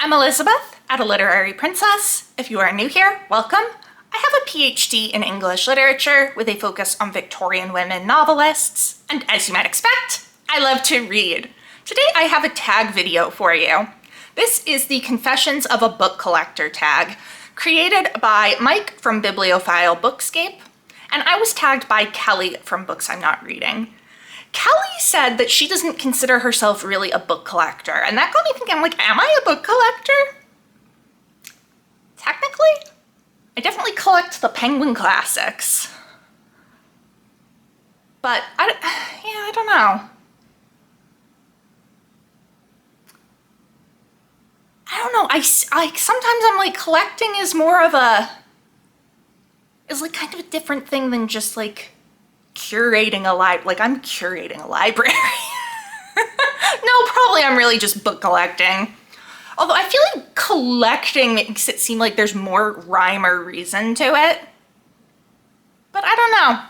I'm Elizabeth at A Literary Princess. If you are new here, welcome. I have a PhD in English literature with a focus on Victorian women novelists, and as you might expect, I love to read. Today I have a tag video for you. This is the Confessions of a Book Collector tag, created by Mike from Bibliophile Bookscape, and I was tagged by Kelly from Books I'm Not Reading. Kelly said that she doesn't consider herself really a book collector, and that got me thinking, I'm like, am I a book collector? Technically, I definitely collect the Penguin classics. But, I don't know. I don't know, I sometimes I'm like, collecting is more of is like kind of a different thing than just like curating a like I'm curating a library. No, probably I'm really just book collecting. Although I feel like collecting makes it seem like there's more rhyme or reason to it. But I don't know.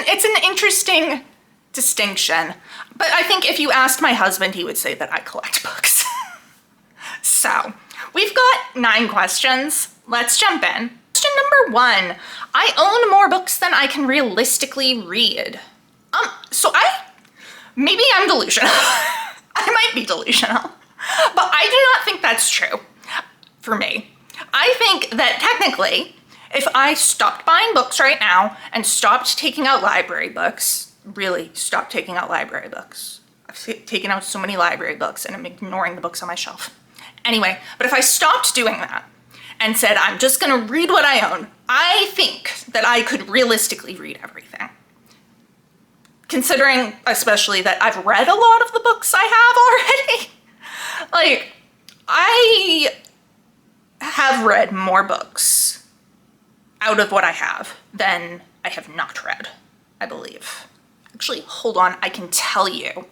It's an interesting distinction. But I think if you asked my husband, he would say that I collect books. So, we've got 9 questions. Let's jump in. Question number 1. I own more books than I can realistically read. Maybe I'm delusional. I might be delusional. But I do not think that's true for me. I think that technically, if I stopped buying books right now and stopped taking out library books, really stopped taking out library books. I've taken out so many library books and I'm ignoring the books on my shelf. Anyway, but if I stopped doing that and said, I'm just gonna read what I own, I think that I could realistically read everything. Considering especially that I've read a lot of the books I have already. Like, I have read more books out of what I have than I have not read, I believe. Actually, hold on, I can tell you.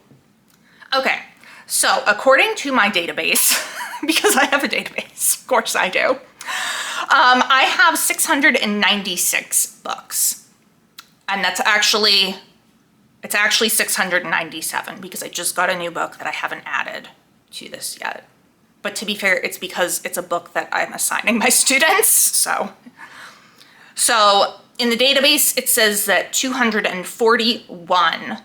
Okay, so according to my database, because I have a database, of course I do, I have 696 books. And it's actually 697 because I just got a new book that I haven't added to this yet. But to be fair, it's because it's a book that I'm assigning my students, so in the database, it says that 241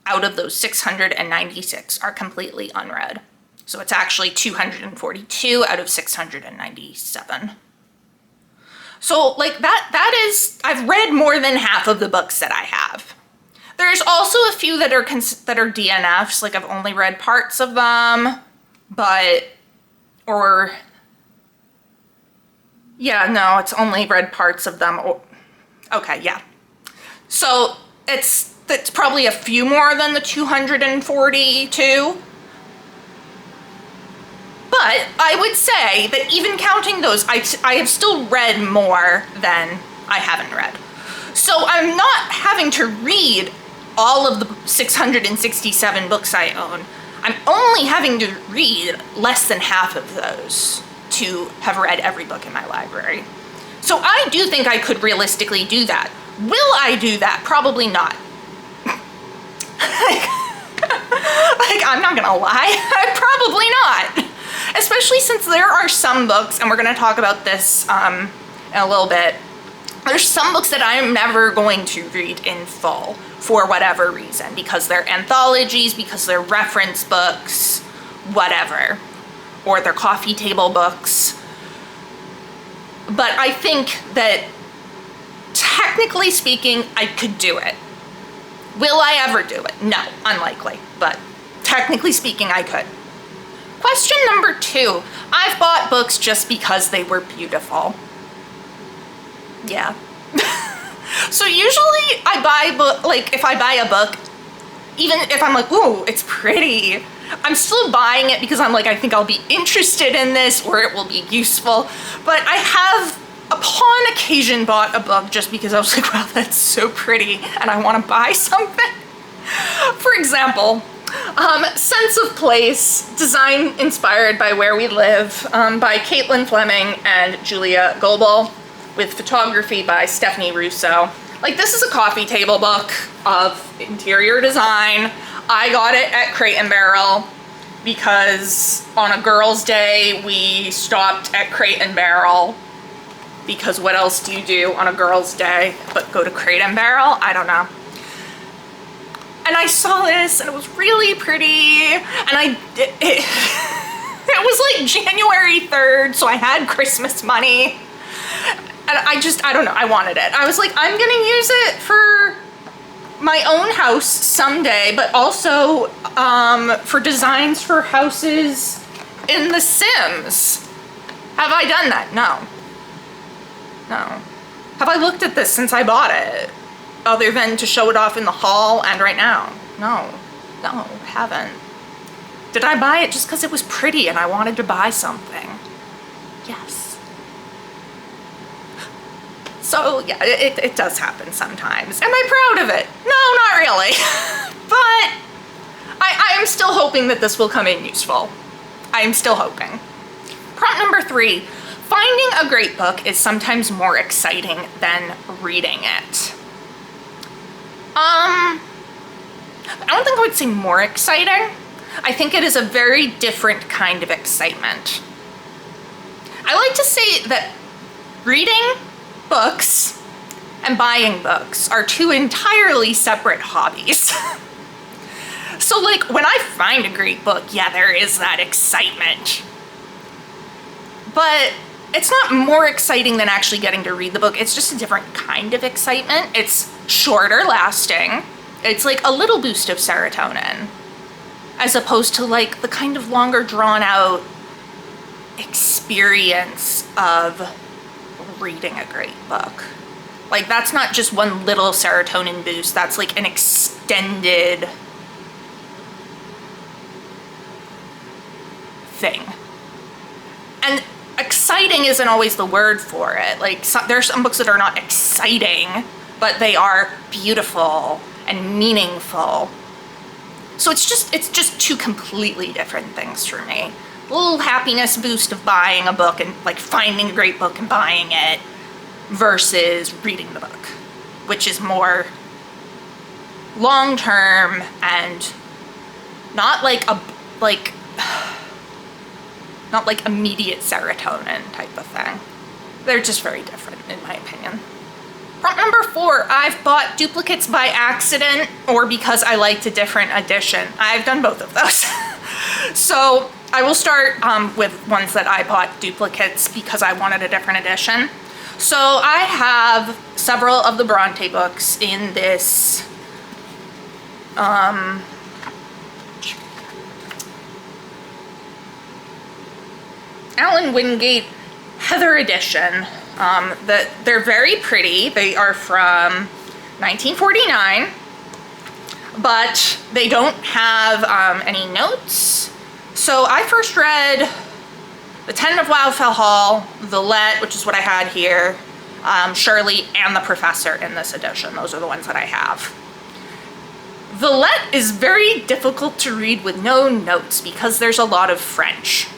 out of those 696 are completely unread. So it's actually 242 out of 697. So like that is, I've read more than half of the books that I have. There's also a few that are DNFs, like I've only read parts of them, it's only read parts of them. Okay, yeah. So it's probably a few more than the 242. But I would say that even counting those, I have still read more than I haven't read. So I'm not having to read all of the 667 books I own. I'm only having to read less than half of those to have read every book in my library. So I do think I could realistically do that. Will I do that? Probably not. I'm not gonna lie, probably not. Especially since there are some books, and we're gonna talk about this in a little bit, there's some books that I'm never going to read in full for whatever reason, because they're anthologies, because they're reference books, whatever, or they're coffee table books. But I think that technically speaking, I could do it. Will I ever do it? No, unlikely, but technically speaking, I could. Question number 2, I've bought books just because they were beautiful. Yeah. So usually I buy if I buy a book, even if I'm like, ooh, it's pretty, I'm still buying it because I'm like, I think I'll be interested in this or it will be useful. But I have, upon occasion, bought a book just because I was like, wow, that's so pretty and I want to buy something. For example, Sense of Place, design inspired by Where We Live, by Caitlin Fleming and Julia Goebel, with photography by Stephanie Russo. Like, this is a coffee table book of interior design. I got it at Crate and Barrel. because on a girls' day we stopped at Crate and Barrel, because what else do you do on a girls' day but go to Crate and Barrel? I don't know. And I saw this and it was really pretty, and it was like January 3rd, so I had Christmas money. And I don't know, I wanted it. I was like, I'm gonna use it for my own house someday, but also for designs for houses in The Sims. Have I done that? No. No. Have I looked at this since I bought it? Other than to show it off in the hall and right now? No. No, I haven't. Did I buy it just because it was pretty and I wanted to buy something? Yes. So yeah, it does happen sometimes. Am I proud of it? No, not really. But I am still hoping that this will come in useful. I am still hoping. Prompt number 3. Finding a great book is sometimes more exciting than reading it. I don't think I would say more exciting. I think it is a very different kind of excitement. I like to say that reading books and buying books are two entirely separate hobbies. So like when I find a great book, yeah, there is that excitement. But it's not more exciting than actually getting to read the book. It's just a different kind of excitement. It's shorter lasting. It's like a little boost of serotonin, as opposed to like the kind of longer drawn out experience of reading a great book. Like that's not just one little serotonin boost, that's like an extended thing. And exciting isn't always the word for it. Like there's some books that are not exciting, but they are beautiful and meaningful. So it's just two completely different things for me. A little happiness boost of buying a book and like finding a great book and buying it versus reading the book, which is more long-term and not like immediate serotonin type of thing. They're just very different in my opinion. Prompt number 4, I've bought duplicates by accident or because I liked a different edition. I've done both of those. So I will start with ones that I bought duplicates because I wanted a different edition. So I have several of the Bronte books in this Alan Wingate Heather edition. They're very pretty. They are from 1949, but they don't have any notes. So I first read The Ten of Wildfell Hall, Villette, which is what I had here, Shirley, and The Professor in this edition. Those are the ones that I have. Villette is very difficult to read with no notes because there's a lot of French.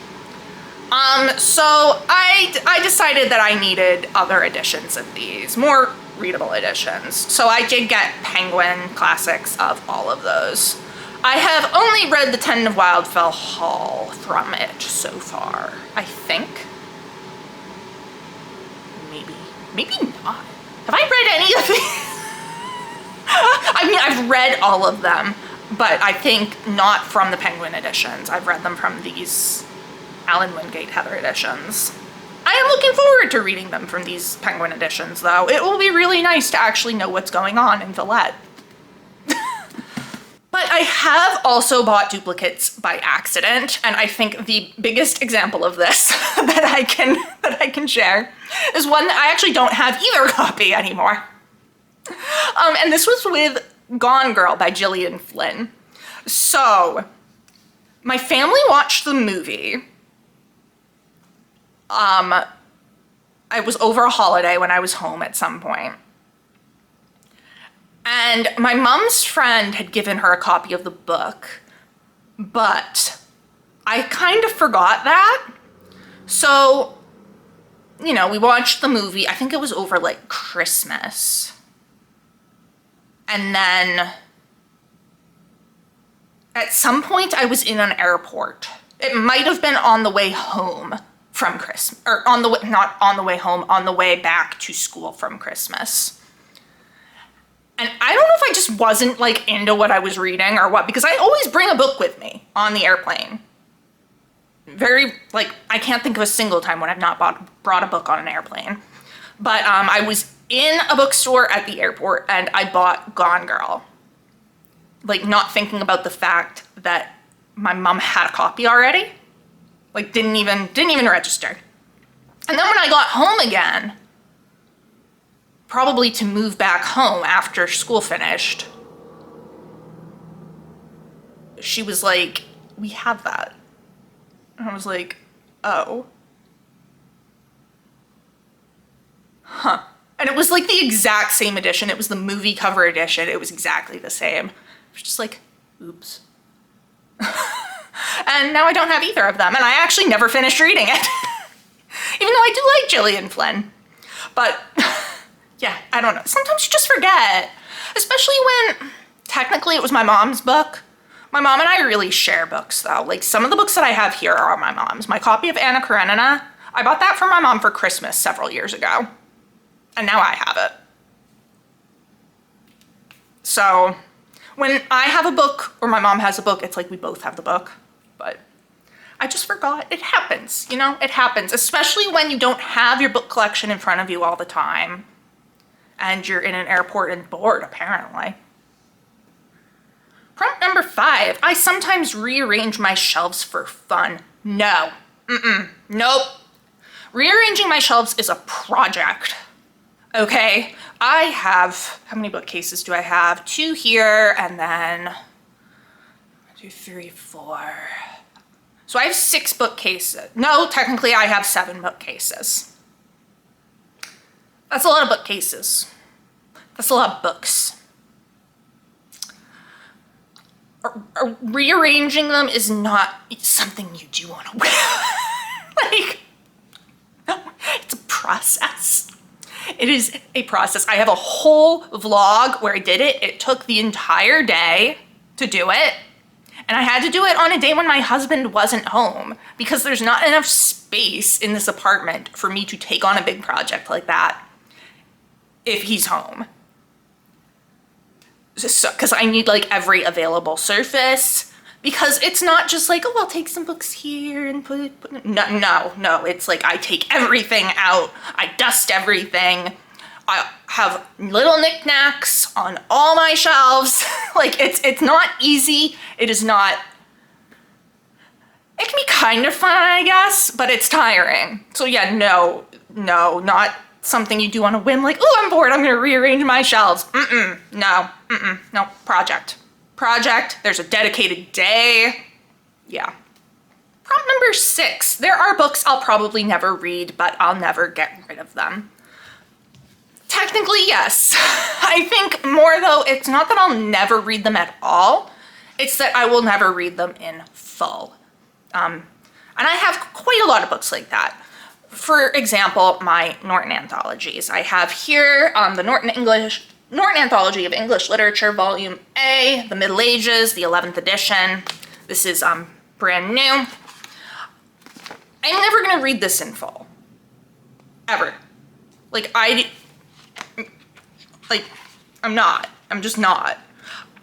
So I decided that I needed other editions of these, more readable editions. So I did get Penguin classics of all of those. I have only read The Ten of Wildfell Hall from it so far, I think. Maybe not. Have I read any of these? I mean, I've read all of them, but I think not from the Penguin editions. I've read them from these Alan Wingate Heather editions. I am looking forward to reading them from these Penguin editions, though. It will be really nice to actually know what's going on in Villette. But I have also bought duplicates by accident, and I think the biggest example of this that I can share is one that I actually don't have either copy anymore. And this was with Gone Girl by Gillian Flynn. So, my family watched the movie. I was over a holiday when I was home at some point. And my mom's friend had given her a copy of the book, but I kind of forgot that. So, you know, we watched the movie. I think it was over like Christmas. And then At some point I was in an airport. It might have been on the way home from Christmas, or on the way, not on the way home, on the way back to school from Christmas. And I don't know if I just wasn't like into what I was reading or what, because I always bring a book with me on the airplane. I can't think of a single time when I've not brought a book on an airplane. But I was in a bookstore at the airport and I bought Gone Girl. Like, not thinking about the fact that my mom had a copy already. Like, didn't even register. And then when I got home again, probably to move back home after school finished, she was like, we have that. And I was like, oh. Huh. And it was like the exact same edition. It was the movie cover edition. It was exactly the same. I was just like, oops. And now I don't have either of them. And I actually never finished reading it. Even though I do like Gillian Flynn. But yeah, I don't know. Sometimes you just forget. Especially when technically it was my mom's book. My mom and I really share books though. Like, some of the books that I have here are my mom's. My copy of Anna Karenina, I bought that for my mom for Christmas several years ago. And now I have it. So when I have a book or my mom has a book, it's like we both have the book. But I just forgot. It happens, you know? It happens, especially when you don't have your book collection in front of you all the time and you're in an airport and bored, apparently. Prompt number 5, I sometimes rearrange my shelves for fun. No. Nope. Rearranging my shelves is a project. Okay, I have, how many bookcases do I have? 2 here, and then 2, 3, 4. So I have 6 bookcases. No, technically I have 7 bookcases. That's a lot of bookcases. That's a lot of books. Rearranging them is not something you do on a whim. Like, no, it's a process. It is a process. I have a whole vlog where I did it. It took the entire day to do it. And I had to do it on a day when my husband wasn't home because there's not enough space in this apartment for me to take on a big project like that if he's home. So, because I need like every available surface, because it's not just like, oh, I'll take some books here and put it. No. It's like I take everything out. I dust everything. I have little knickknacks on all my shelves. Like, it's not easy. It is not. It can be kind of fun, I guess, but it's tiring. So yeah, no, not something you do on a whim, like, oh, I'm bored, I'm gonna rearrange my shelves. No, project. There's a dedicated day. Yeah. Prompt number 6, there are books I'll probably never read, but I'll never get rid of them. Technically, yes. I think more though, it's not that I'll never read them at all, it's that I will never read them in full. And I have quite a lot of books like that. For example, my Norton anthologies. I have here the Norton Anthology of English Literature, Volume A, The Middle Ages, the 11th edition. This is brand new. I'm never gonna read this in full. Ever. I'm just not.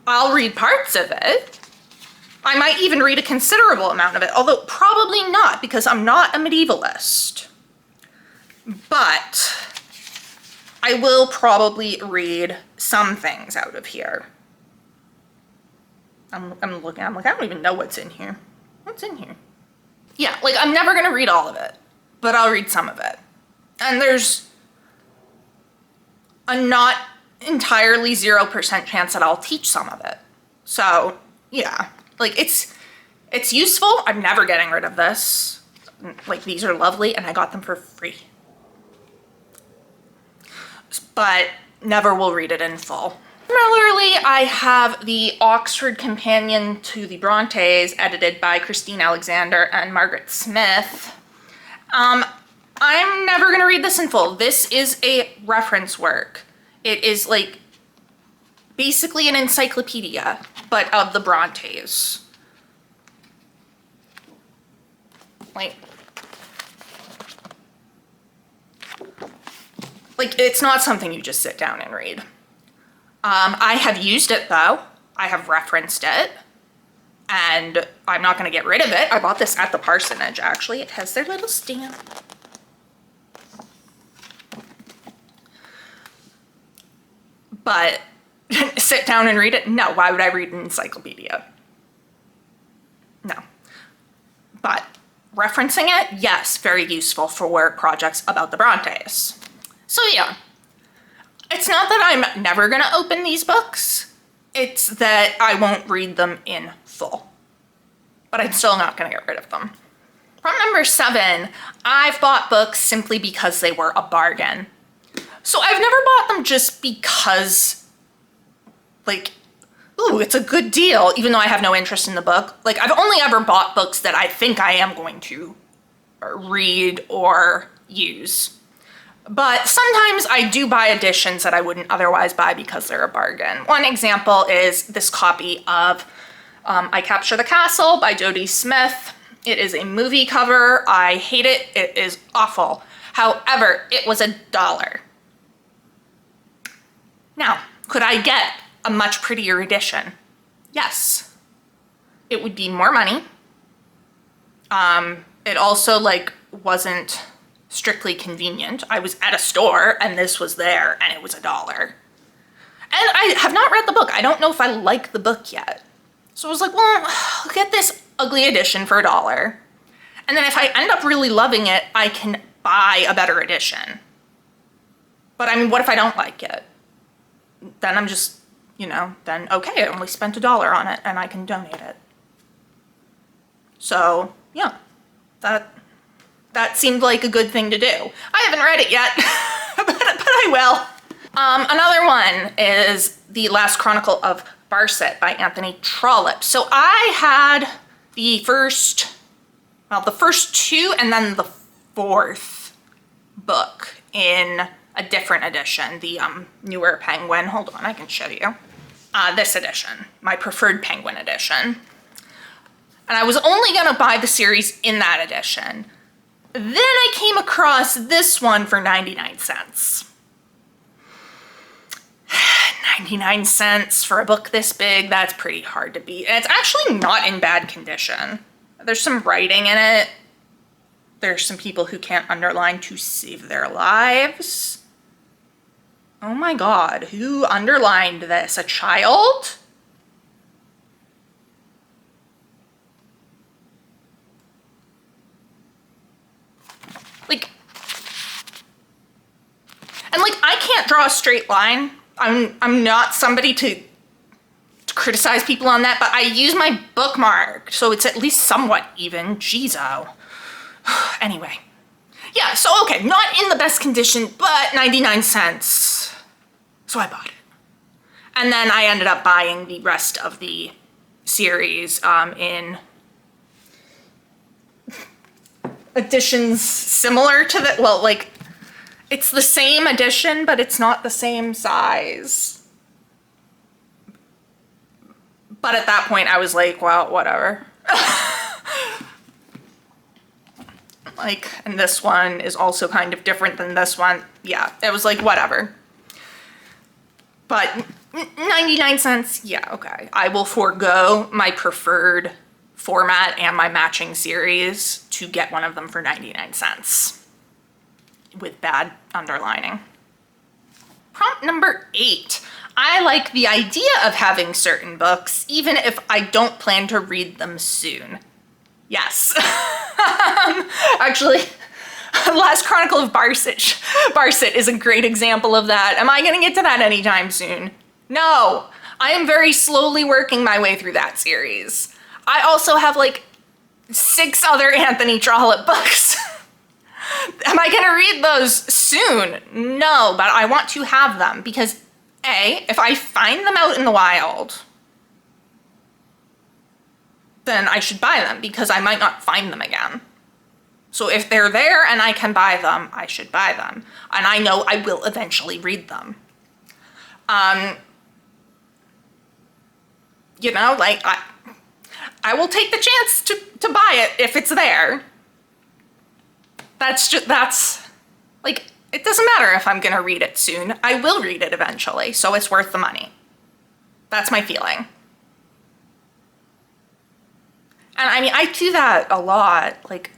I'll read parts of it. I might even read a considerable amount of it, although probably not because I'm not a medievalist. But I will probably read some things out of here. I'm looking, I'm like, I don't even know what's in here. What's in here? Yeah, like I'm never gonna read all of it, but I'll read some of it. And there's a not entirely 0% chance that I'll teach some of it. So yeah, like it's useful. I'm never getting rid of this. Like, these are lovely and I got them for free. But never will read it in full. Similarly, I have the Oxford Companion to the Brontes, edited by Christine Alexander and Margaret Smith. I'm never gonna read this in full. This is a reference work. It is like basically an encyclopedia, but of the Brontes. Like, it's not something you just sit down and read. I have used it though. I have referenced it. And I'm not going to get rid of it. I bought this at the parsonage, actually. It has their little stamp. But sit down and read it? No. Why would I read an encyclopedia? No. But referencing it, yes, very useful for projects about the Brontes. So yeah, it's not that I'm never going to open these books. It's that I won't read them in full. But I'm still not going to get rid of them. Prompt number 7, I've bought books simply because they were a bargain. So I've never bought them just because, like, ooh, it's a good deal, even though I have no interest in the book. Like, I've only ever bought books that I think I am going to read or use. But sometimes I do buy editions that I wouldn't otherwise buy because they're a bargain. One example is this copy of I Capture the Castle by Jodie Smith. It is a movie cover. I hate it. It is awful. However, it was $1. Now, could I get a much prettier edition? Yes. It would be more money. It also, like, wasn't strictly convenient. I was at a store and this was there and it was $1. And I have not read the book. I don't know if I like the book yet. So I was like, well, I'll get this ugly edition for $1. And then if I end up really loving it, I can buy a better edition. But I mean, what if I don't like it? Then I'm just, you know, then okay, I only spent $1 on it and I can donate it. So yeah, that seemed like a good thing to do. I haven't read it yet, but I will. Another one is The Last Chronicle of Barset by Anthony Trollope. So I had the first 2 and then the 4th book in a different edition, the newer Penguin. Hold on, I can show you. This edition, my preferred Penguin edition. And I was only gonna buy the series in that edition. Then I came across this one for 99 cents. 99 cents for a book this big, that's pretty hard to beat. And it's actually not in bad condition. There's some writing in it. There's some people who can't underline to save their lives. Oh my God, who underlined this? A child? Like, and like, I can't draw a straight line. I'm not somebody to criticize people on that, but I use my bookmark, so it's at least somewhat even. Jeez-o. Anyway. Yeah, so okay, not in the best condition, but 99 cents. So I bought it. And then I ended up buying the rest of the series in editions similar to the, well, like, it's the same edition, but it's not the same size. But at that point, I was like, well, whatever. Like, and this one is also kind of different than this one. Yeah, it was like, whatever. But 99 cents, yeah, okay. I will forego my preferred format and my matching series to get one of them for 99 cents with bad underlining. Prompt number 8. I like the idea of having certain books, even if I don't plan to read them soon. Yes. Actually, Last Chronicle of Barset is a great example of that. Am I gonna get to that anytime soon? No. I am very slowly working my way through that series. I also have like 6 other Anthony Trollope books. Am I gonna read those soon? No, but I want to have them because A, if I find them out in the wild, then I should buy them because I might not find them again. So if they're there and I can buy them, I should buy them. And I know I will eventually read them. You know, like, I will take the chance to buy it if it's there. That's like, it doesn't matter if I'm gonna read it soon. I will read it eventually, so it's worth the money. That's my feeling. And I mean, I do that a lot. Like,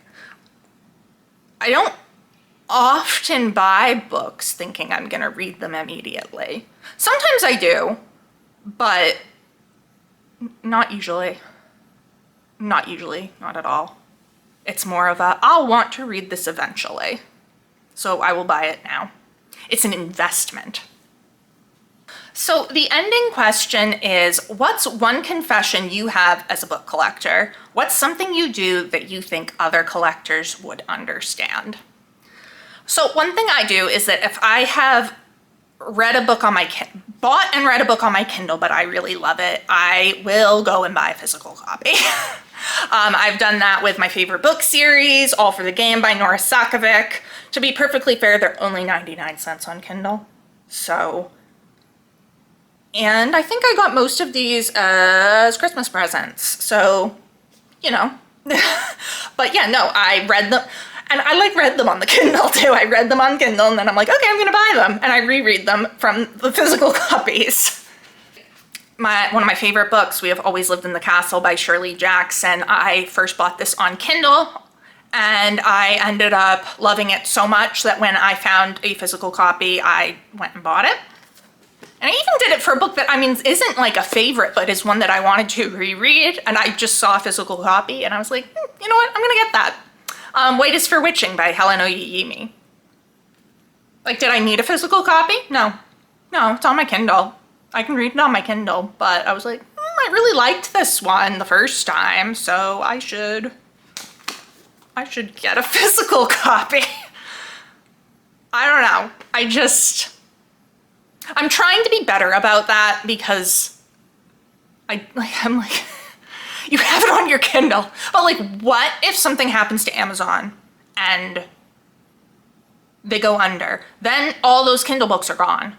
I don't often buy books thinking I'm gonna read them immediately. Sometimes I do, but not usually. Not usually, not at all. It's more of a, I'll want to read this eventually, so I will buy it now. It's an investment. So the ending question is, what's one confession you have as a book collector? What's something you do that you think other collectors would understand? So one thing I do is that if I have read a book on my bought and read a book on my Kindle, but I really love it, I will go and buy a physical copy. I've done that with my favorite book series, All for the Game by Nora Sakavic. To be perfectly fair, they're only 99 cents on Kindle. So, and I think I got most of these as Christmas presents. So, you know, but yeah, no, I read them. And I like read them on the Kindle too. I read them on Kindle and then I'm like, okay, I'm gonna buy them. And I reread them from the physical copies. One of my favorite books, We Have Always Lived in the Castle by Shirley Jackson. I first bought this on Kindle and I ended up loving it so much that when I found a physical copy, I went and bought it. And I even did it for a book that, I mean, isn't like a favorite, but is one that I wanted to reread. And I just saw a physical copy and I was like, you know what, I'm gonna get that. White is for Witching by Helen Oyeyemi. Like, did I need a physical copy? No. No, it's on my Kindle. I can read it on my Kindle, but I was like, I really liked this one the first time, so I should get a physical copy. I don't know. I'm trying to be better about that because I'm like, you have it on your Kindle, but like, what if something happens to Amazon and they go under? Then all those Kindle books are gone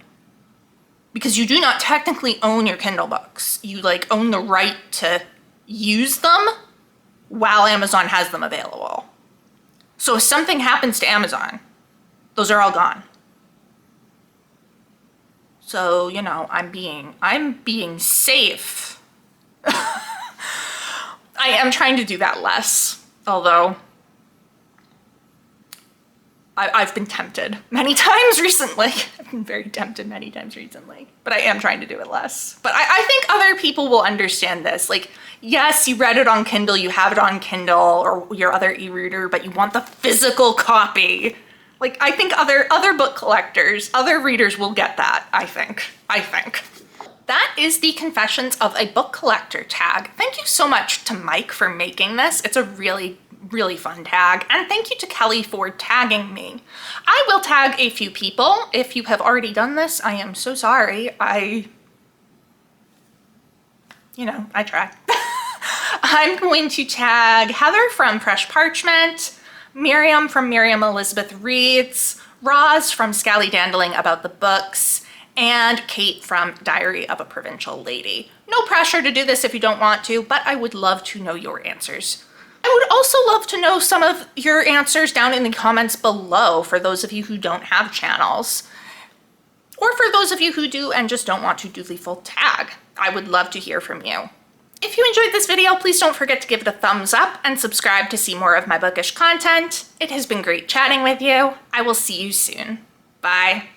because you do not technically own your Kindle books. You like own the right to use them while Amazon has them available. So if something happens to Amazon, those are all gone. So, you know, I'm being safe. I am trying to do that less, although I've been tempted many times recently. I've been very tempted many times recently, but I am trying to do it less. But I think other people will understand this. Like, yes, you read it on Kindle, you have it on Kindle or your other e-reader, but you want the physical copy. Like, I think other book collectors, other readers will get that, I think. That is the Confessions of a Book Collector tag. Thank you so much to Mike for making this. It's a really, really fun tag. And thank you to Kelly for tagging me. I will tag a few people. If you have already done this, I am so sorry. I try. I'm going to tag Heather from Fresh Parchment, Miriam from Miriam Elizabeth Reads, Roz from Scally Dandling About the Books, and Kate from Diary of a Provincial Lady. No pressure to do this if you don't want to, but I would love to know your answers. I would also love to know some of your answers down in the comments below for those of you who don't have channels, or for those of you who do and just don't want to do the full tag. I would love to hear from you. If you enjoyed this video, please don't forget to give it a thumbs up and subscribe to see more of my bookish content. It has been great chatting with you. I will see you soon. Bye.